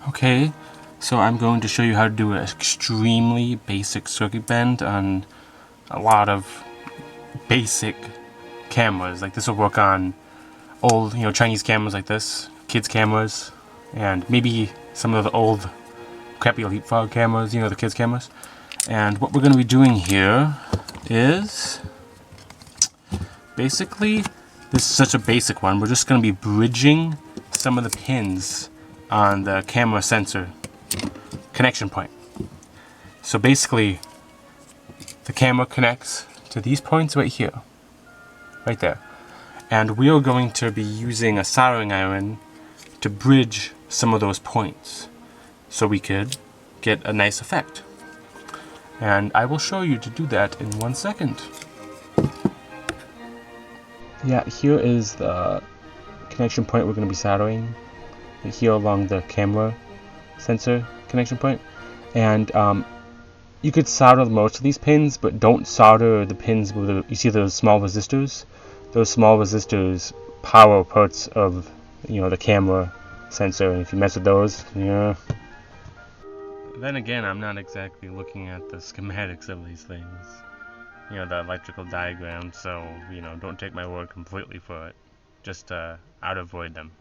Okay, so I'm going to show you how to do an extremely basic circuit bend on a lot of basic cameras. Like this will work on old, Chinese cameras like this, kids cameras, and maybe some of the old crappy leapfrog cameras, the kids cameras. And what we're going to be doing here is basically, this is such a basic one, we're just going to be bridging some of the pins on the camera sensor connection point. So basically, the camera connects to these points right here, right there. And we are going to be using a soldering iron to bridge some of those points so we could get a nice effect. And I will show you to do that in 1 second. Yeah, here is the connection point we're going to be soldering here along the camera sensor connection point. And you could solder most of these pins, but don't solder the pins with you see those small resistors? Those small resistors power parts of the camera sensor, and if you mess with those, yeah. Then again, I'm not exactly looking at the schematics of these things, the electrical diagram, so don't take my word completely for it. Just I'd avoid them.